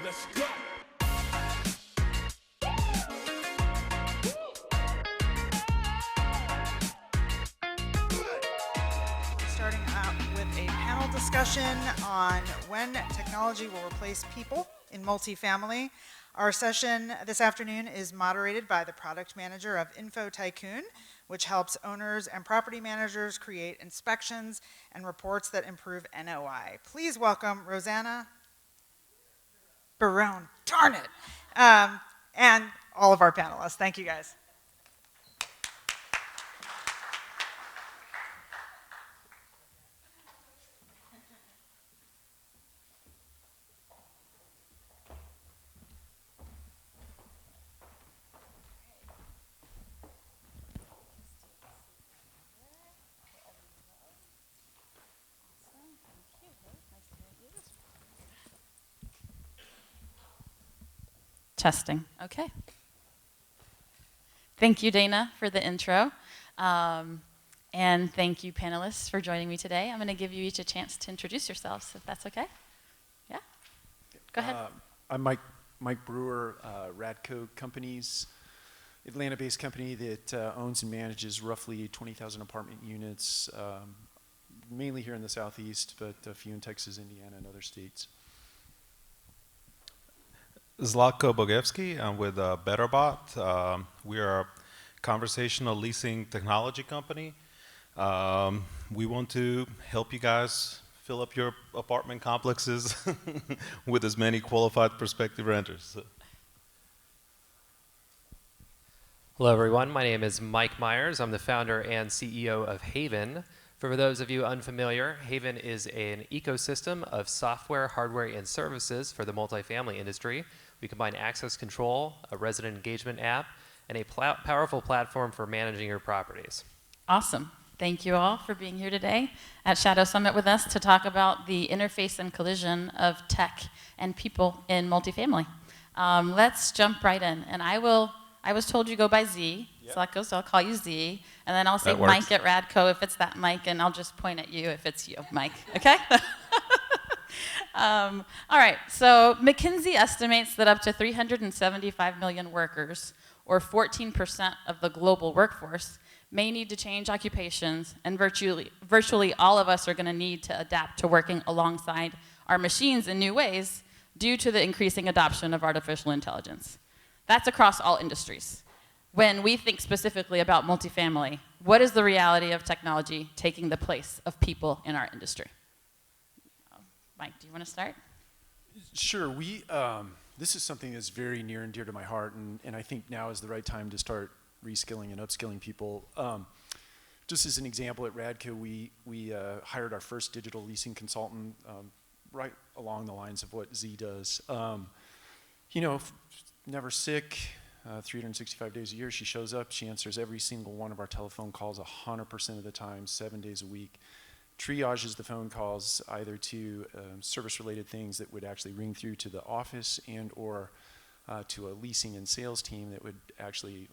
Let's go. Starting out with a panel discussion on when technology will replace people in multifamily. Our session this afternoon is moderated by the product manager of Infotycoon, which helps owners and property managers create inspections and reports that improve NOI. Please welcome Rosanna Beron, darn it, and all of our panelists. Thank you, guys. Testing. Okay. Thank you, Dana, for the intro. And thank you, panelists, for joining me today. I'm going to give you each a chance to introduce yourselves, if that's okay. Yeah? Go ahead. I'm Mike Brewer, RADCO Companies, Atlanta-based company that owns and manages roughly 20,000 apartment units, mainly here in the Southeast, but a few in Texas, Indiana, and other states. Zlatko Bogoevski. I'm with Betterbot. We are a conversational leasing technology company. We want to help you guys fill up your apartment complexes with as many qualified prospective renters. So. Hello, everyone. My name is Mike Myers. I'm the founder and CEO of Hayvn. For those of you unfamiliar, Hayvn is an ecosystem of software, hardware, and services for the multifamily industry. We combine access control, a resident engagement app, and a powerful platform for managing your properties. Awesome. Thank you all for being here today at Shadow Summit with us to talk about the interface and collision of tech and people in multifamily. Let's jump right in. And I was told you go by Z, yep. So I'll call you Z, and then I'll say Mike at RADCO if it's that Mike, and I'll just point at you if it's you, Mike, okay? All right, so McKinsey estimates that up to 375 million workers, or 14% of the global workforce, may need to change occupations, and virtually all of us are going to need to adapt to working alongside our machines in new ways due to the increasing adoption of artificial intelligence. That's across all industries. When we think specifically about multifamily, what is the reality of technology taking the place of people in our industry? Mike, do you want to start? Sure. This is something that's very near and dear to my heart, and I think now is the right time to start reskilling and upskilling people. Just as an example, at RADCO, we hired our first digital leasing consultant right along the lines of what Z does. Never sick, 365 days a year. She shows up, she answers every single one of our telephone calls 100% of the time, 7 days a week. Triages the phone calls either to service-related things that would actually ring through to the office and or to a leasing and sales team that would actually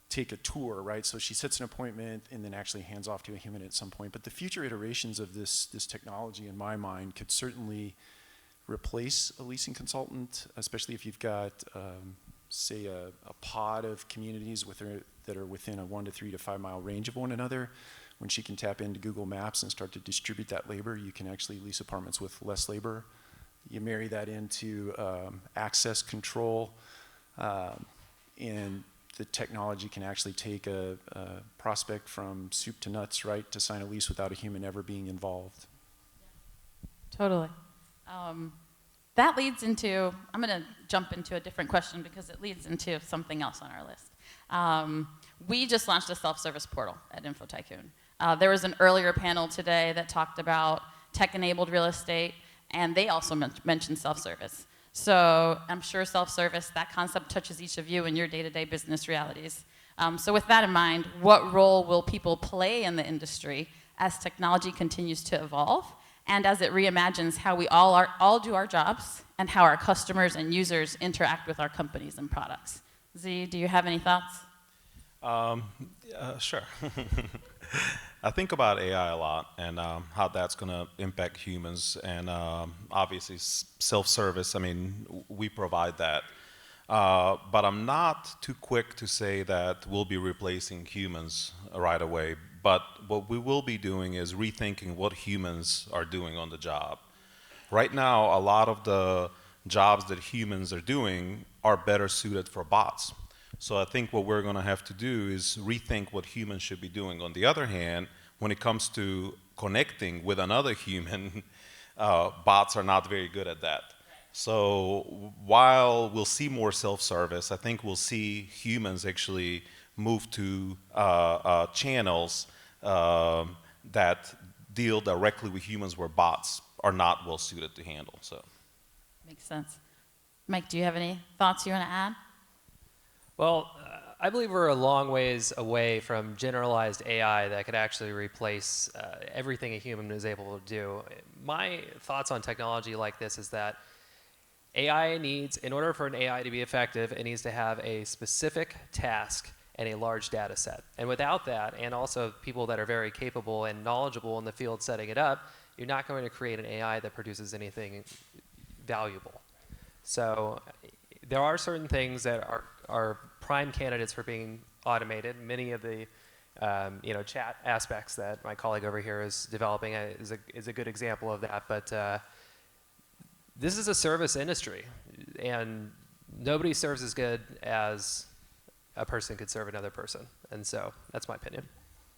take a tour, right? So she sets an appointment and then actually hands off to a human at some point. But the future iterations of this technology, in my mind, could certainly replace a leasing consultant, especially if you've got, say, a pod of communities that are within a 1 to 3 to 5 mile range of one another. When she can tap into Google Maps and start to distribute that labor, you can actually lease apartments with less labor. You marry that into access control, and the technology can actually take a prospect from soup to nuts, right, to sign a lease without a human ever being involved. Totally. That leads into, I'm going to jump into a different question because it leads into something else on our list. We just launched a self-service portal at Infotycoon. There was an earlier panel today that talked about tech-enabled real estate, and they also mentioned self-service. So I'm sure self-service, that concept touches each of you in your day-to-day business realities. So with that in mind, what role will people play in the industry as technology continues to evolve and as it reimagines how we all do our jobs and how our customers and users interact with our companies and products? Z, do you have any thoughts? Sure. I think about AI a lot and how that's going to impact humans, and obviously self-service. I mean, we provide that, but I'm not too quick to say that we'll be replacing humans right away. But what we will be doing is rethinking what humans are doing on the job. Right now, a lot of the jobs that humans are doing are better suited for bots. So I think what we're going to have to do is rethink what humans should be doing. On the other hand, when it comes to connecting with another human, bots are not very good at that. So while we'll see more self-service, I think we'll see humans actually move to channels that deal directly with humans where bots are not well suited to handle. So, Makes sense. Mike, do you have any thoughts you want to add? Well, I believe we're a long ways away from generalized AI that could actually replace everything a human is able to do. My thoughts on technology like this is that AI needs, in order for an AI to be effective, it needs to have a specific task and a large data set. And without that, and also people that are very capable and knowledgeable in the field setting it up, you're not going to create an AI that produces anything valuable. So there are certain things that are prime candidates for being automated. Many of the chat aspects that my colleague over here is developing is a good example of that. But this is a service industry, and nobody serves as good as a person could serve another person. And so that's my opinion.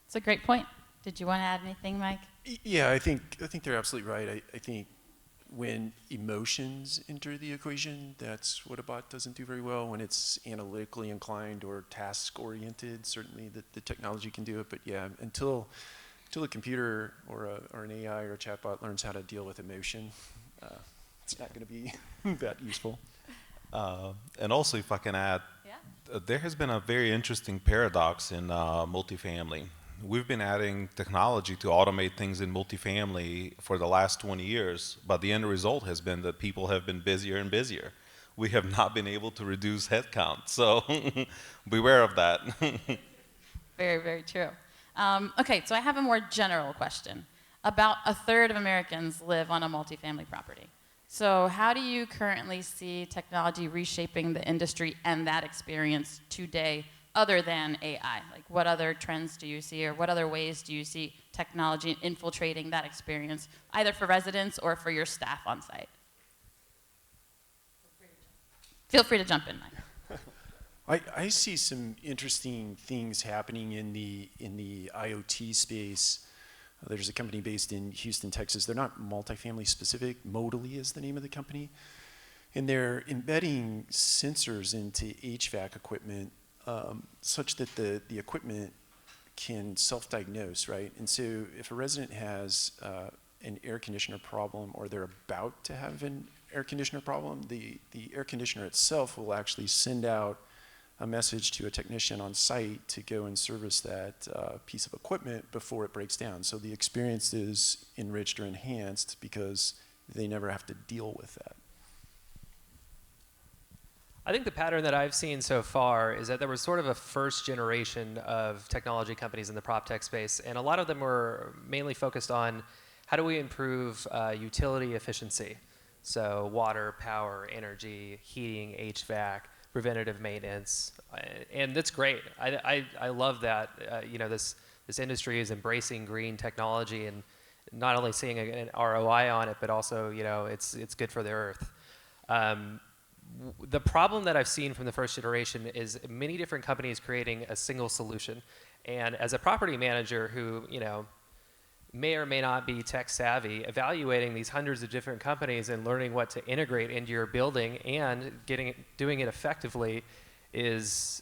It's a great point. Did you want to add anything, Mike? Yeah, I think they're absolutely right. I think when emotions enter the equation, that's what a bot doesn't do very well. When it's analytically inclined or task-oriented, certainly the technology can do it. But yeah, until a computer or an AI or a chatbot learns how to deal with emotion, it's not going to be that useful. And also, if I can add, there has been a very interesting paradox in multifamily. We've been adding technology to automate things in multifamily for the last 20 years, but the end result has been that people have been busier and busier. We have not been able to reduce headcount, so beware of that. Very, very true. Okay, so I have a more general question. About a third of Americans live on a multifamily property. So how do you currently see technology reshaping the industry and that experience today, other than AI? Like, what other trends do you see, or what other ways do you see technology infiltrating that experience, either for residents or for your staff on site? Feel free to jump in, Mike. I see some interesting things happening in the IoT space. There's a company based in Houston, Texas. They're not multifamily specific. Modally is the name of the company. And they're embedding sensors into HVAC equipment such that the equipment can self-diagnose, right? And so if a resident has an air conditioner problem, or they're about to have an air conditioner problem, the air conditioner itself will actually send out a message to a technician on site to go and service that piece of equipment before it breaks down. So the experience is enriched or enhanced because they never have to deal with that. I think the pattern that I've seen so far is that there was sort of a first generation of technology companies in the prop tech space, and a lot of them were mainly focused on how do we improve utility efficiency. So water, power, energy, heating, HVAC, preventative maintenance, and that's great. I love that. This industry is embracing green technology and not only seeing an ROI on it, but also it's good for the earth. The problem that I've seen from the first generation is many different companies creating a single solution, and as a property manager who may or may not be tech savvy, evaluating these hundreds of different companies and learning what to integrate into your building and doing it effectively is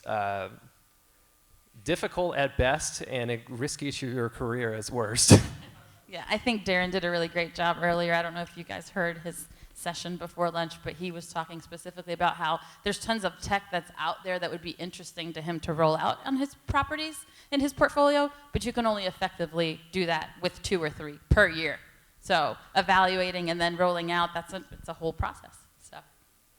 difficult at best and risky to your career as worst. Yeah, I think Darren did a really great job earlier. I don't know if you guys heard his session before lunch, but he was talking specifically about how there's tons of tech that's out there that would be interesting to him to roll out on his properties in his portfolio, but you can only effectively do that with 2 or 3 per year. So evaluating and then rolling out, it's a whole process. So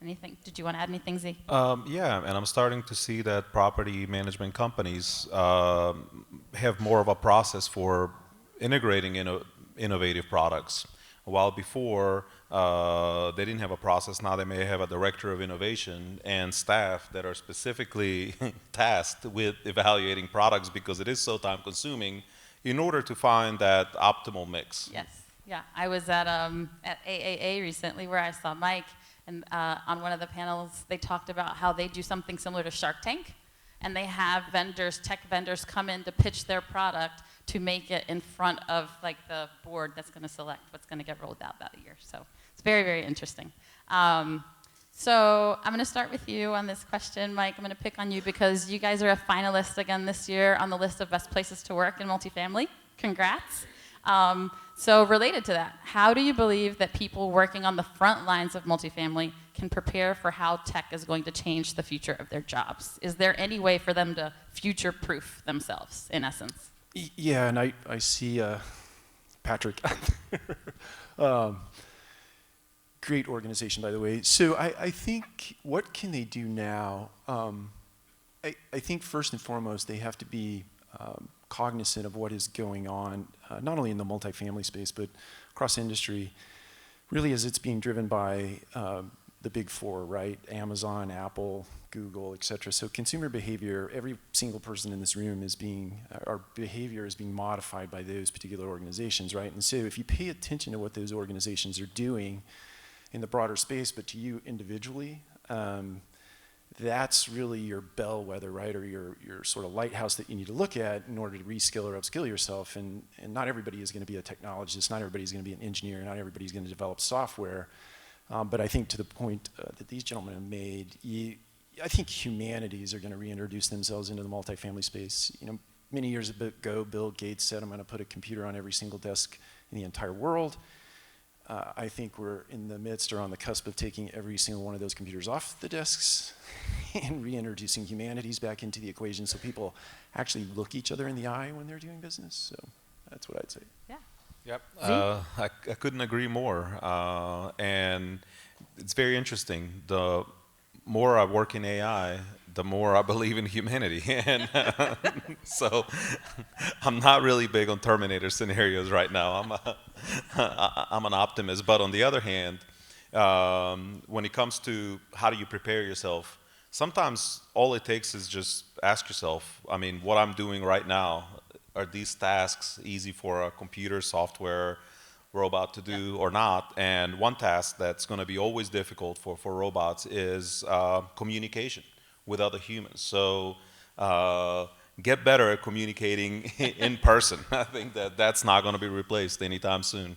Anything? Did you want to add anything, Z? Yeah, and I'm starting to see that property management companies have more of a process for integrating innovative products. While before they didn't have a process, now they may have a director of innovation and staff that are specifically tasked with evaluating products because it is so time consuming in order to find that optimal mix. Yes. Yeah. I was at AAA recently where I saw Mike, and on one of the panels they talked about how they do something similar to Shark Tank, and they have vendors, tech vendors, come in to pitch their product to make it in front of like the board that's going to select what's going to get rolled out that year. So it's very, very interesting. So I'm going to start with you on this question, Mike. I'm going to pick on you because you guys are a finalist again this year on the list of best places to work in multifamily. Congrats. So related to that, how do you believe that people working on the front lines of multifamily can prepare for how tech is going to change the future of their jobs? Is there any way for them to future-proof themselves, in essence? Yeah, and I see Patrick. Great organization, by the way. So I think, what can they do now? I think first and foremost, they have to be cognizant of what is going on, not only in the multifamily space, but across industry, really as it's being driven by the big four, right? Amazon, Apple, Google, et cetera. So consumer behavior, every single person in this room our behavior is being modified by those particular organizations, right? And so if you pay attention to what those organizations are doing in the broader space, but to you individually, that's really your bellwether, right? Or your sort of lighthouse that you need to look at in order to reskill or upskill yourself. And not everybody is going to be a technologist, not everybody is going to be an engineer, not everybody is going to develop software. But I think to the point that these gentlemen have made, I think humanities are going to reintroduce themselves into the multifamily space. You know, many years ago, Bill Gates said, "I'm going to put a computer on every single desk in the entire world." I think we're in the midst or on the cusp of taking every single one of those computers off the desks and reintroducing humanities back into the equation so people actually look each other in the eye when they're doing business. So that's what I'd say. Yeah. Yep. I couldn't agree more. And it's very interesting. The more I work in AI, the more I believe in humanity. And so I'm not really big on Terminator scenarios right now. I'm an optimist. But on the other hand, when it comes to how do you prepare yourself, sometimes all it takes is just ask yourself, I mean, what I'm doing right now, are these tasks easy for a computer, software, robot to do or not? And one task that's going to be always difficult for robots is communication with other humans. So get better at communicating in person. I think that's not going to be replaced anytime soon.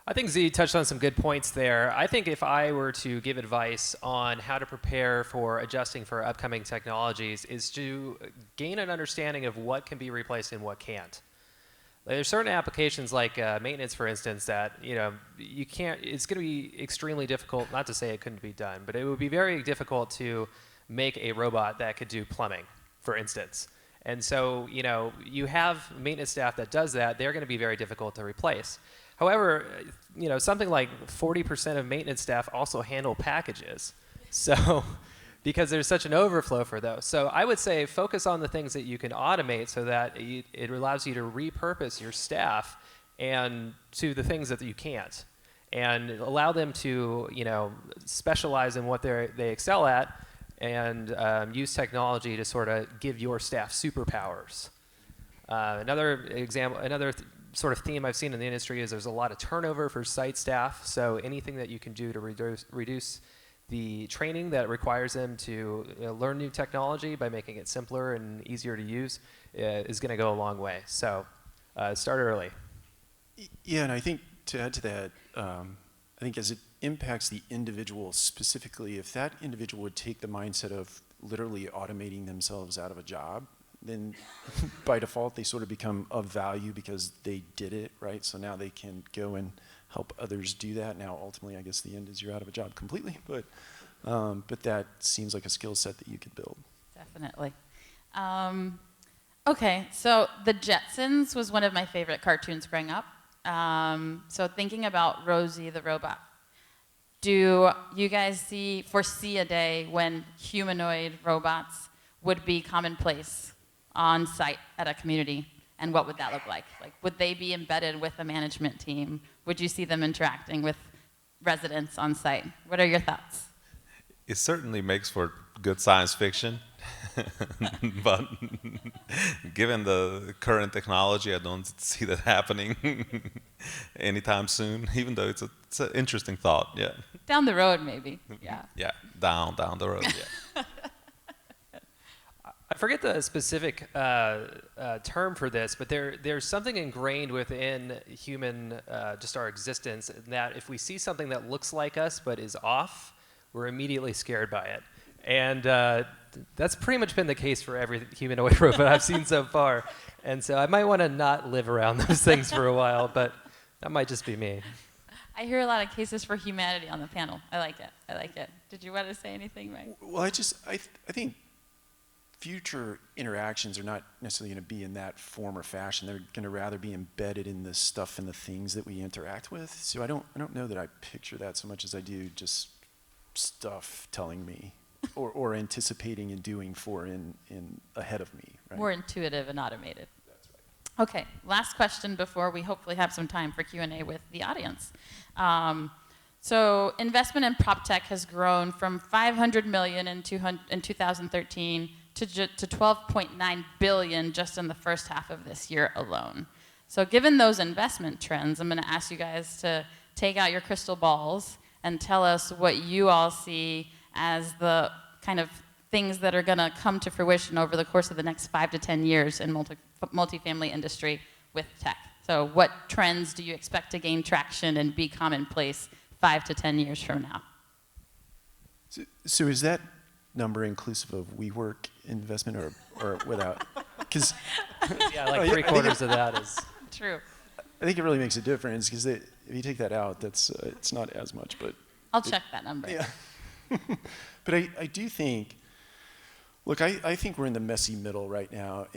I think Z touched on some good points there. I think if I were to give advice on how to prepare for adjusting for upcoming technologies is to gain an understanding of what can be replaced and what can't. There's certain applications like maintenance, for instance, that you can't. It's going to be extremely difficult. Not to say it couldn't be done, but it would be very difficult to make a robot that could do plumbing, for instance. And so you have maintenance staff that does that. They're going to be very difficult to replace. However, something like 40% of maintenance staff also handle packages. So, because there's such an overflow for those. So I would say focus on the things that you can automate so that it allows you to repurpose your staff and to the things that you can't. And allow them to, specialize in what they excel at and use technology to sort of give your staff superpowers. Another sort of theme I've seen in the industry is there's a lot of turnover for site staff. So anything that you can do to reduce the training that requires them to learn new technology by making it simpler and easier to use is going to go a long way. So start early. Yeah, and I think to add to that, I think as it impacts the individual specifically, if that individual would take the mindset of literally automating themselves out of a job, then by default they sort of become of value because they did it, right? So now they can go and help others do that. Now ultimately I guess the end is you're out of a job completely, but that seems like a skill set that you could build. Definitely. Okay, so The Jetsons was one of my favorite cartoons growing up. So thinking about Rosie the robot, do you guys foresee a day when humanoid robots would be commonplace on site at a community? And what would that look like? Like, would they be embedded with a management team? Would you see them interacting with residents on site? What are your thoughts? It certainly makes for good science fiction, but given the current technology, I don't see that happening anytime soon, even though it's an interesting thought, yeah. Down the road, maybe, yeah. Yeah, down the road, yeah. I forget the specific term for this, but there's something ingrained within human, just our existence, that if we see something that looks like us but is off, we're immediately scared by it. And that's pretty much been the case for every humanoid robot I've seen so far. And so I might want to not live around those things for a while, but that might just be me. I hear a lot of cases for humanity on the panel. I like it. Did you want to say anything, Mike? Well, I think future interactions are not necessarily going to be in that form or fashion. They're going to rather be embedded in the stuff and the things that we interact with. So I don't know that I picture that so much as I do just stuff telling me or anticipating and doing for in ahead of me. Right? More intuitive and automated. That's right. Okay, last question before we hopefully have some time for Q&A with the audience. So investment in prop tech has grown from $500 million in 2013 to 12.9 billion just in the first half of this year alone. So given those investment trends, I'm going to ask you guys to take out your crystal balls and tell us what you all see as the kind of things that are going to come to fruition over the course of the next 5 to 10 years in multifamily industry with tech. So what trends do you expect to gain traction and be commonplace 5 to 10 years from now? So is that number inclusive of WeWork investment or without? Because Yeah, like three-quarters of that is... True. I think it really makes a difference because if you take that out, that's it's not as much. But I'll check that number. Yeah. But I do think, look, I think we're in the messy middle right now,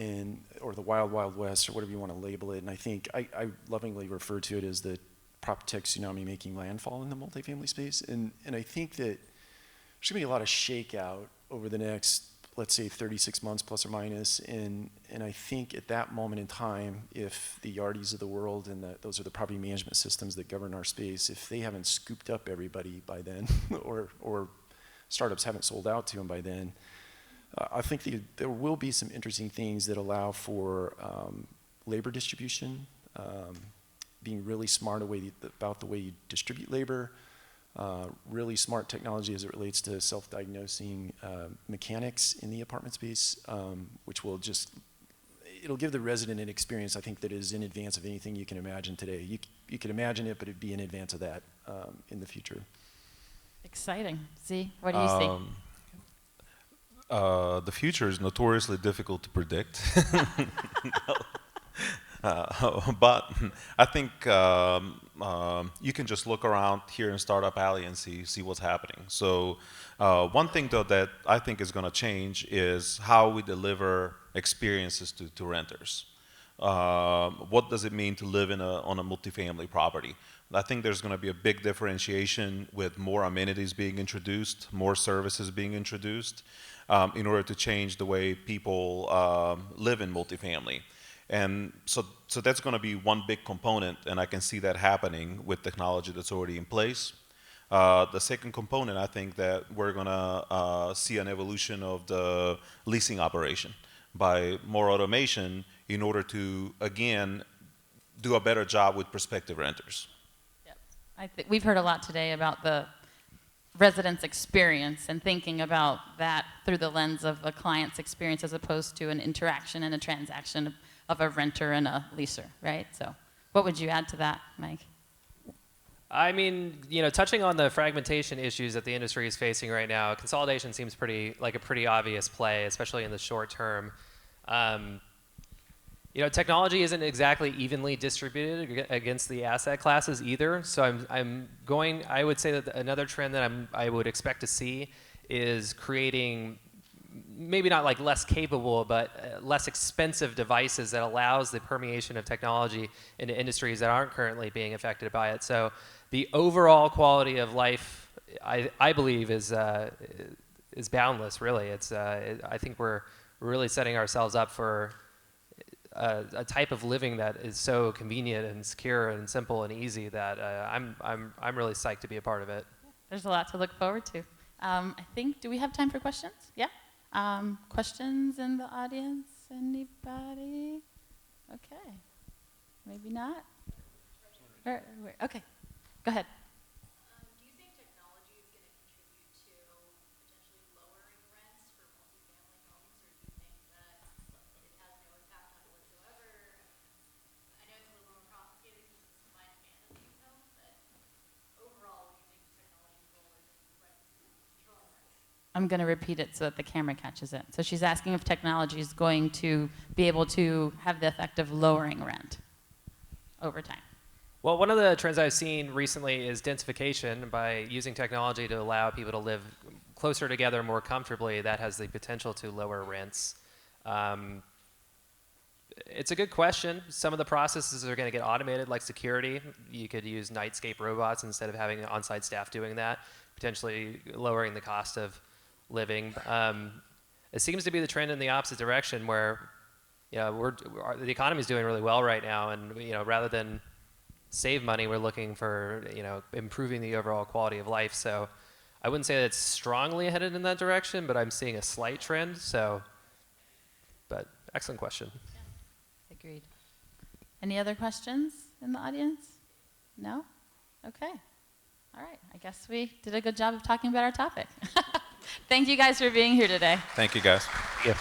or the wild, wild west, or whatever you want to label it. And I think I lovingly refer to it as the prop tech tsunami making landfall in the multifamily space. And I think that there's going to be a lot of shakeout over the next, let's say, 36 months plus or minus. And I think at that moment in time, if the Yardys of the world and those are the property management systems that govern our space, if they haven't scooped up everybody by then, or startups haven't sold out to them by then, I think there will be some interesting things that allow for labor distribution, being really smart about the way you distribute labor, really smart technology as it relates to self-diagnosing mechanics in the apartment space, which will it'll give the resident an experience, I think, that is in advance of anything you can imagine today. You can imagine it, but it'd be in advance of that in the future. Exciting. Z, what do you see? The future is notoriously difficult to predict. But I think you can just look around here in Startup Alley and see what's happening. So one thing, though, that I think is going to change is how we deliver experiences to renters. What does it mean to live on a multifamily property? I think there's going to be a big differentiation with more amenities being introduced, more services being introduced in order to change the way people live in multifamily. And so that's going to be one big component, and I can see that happening with technology that's already in place. The second component, I think that we're going to see an evolution of the leasing operation by more automation in order to, again, do a better job with prospective renters. We've heard a lot today about the resident's experience and thinking about that through the lens of a client's experience as opposed to an interaction and a transaction of a renter and a leaser, right? So what would you add to that, Mike? I mean, touching on the fragmentation issues that the industry is facing right now, consolidation seems like a pretty obvious play, especially in the short term. Technology isn't exactly evenly distributed against the asset classes either. So I would say that another trend that I would expect to see is creating maybe not like less capable, but less expensive devices that allows the permeation of technology into industries that aren't currently being affected by it. So the overall quality of life, I believe, is boundless. Really, I think we're really setting ourselves up for a type of living that is so convenient and secure and simple and easy that I'm really psyched to be a part of it. There's a lot to look forward to. I think, do we have time for questions? Yeah? Questions in the audience? Anybody? Okay. Maybe not? Okay. Go ahead. Do you think technology is going to contribute to potentially lowering rents for multifamily homes, or do you think that it has no impact on it whatsoever? I know it's a little more complicated because it's supply and demand of these homes, but overall, what do you think technology's role is in controlling rents? I'm going to repeat it so that the camera catches it. So she's asking if technology is going to be able to have the effect of lowering rent over time. Well, one of the trends I've seen recently is densification. By using technology to allow people to live closer together more comfortably, that has the potential to lower rents. It's a good question. Some of the processes are going to get automated, like security. You could use nightscape robots instead of having on-site staff doing that, potentially lowering the cost of living. It seems to be the trend in the opposite direction, where the economy is doing really well right now, and rather than save money, we're looking for improving the overall quality of life. So I wouldn't say that it's strongly headed in that direction, but I'm seeing a slight trend. But excellent question. Agreed. Any other questions in the audience? No? Okay. All right. I guess we did a good job of talking about our topic. Thank you guys for being here today. Thank you, guys. Yeah.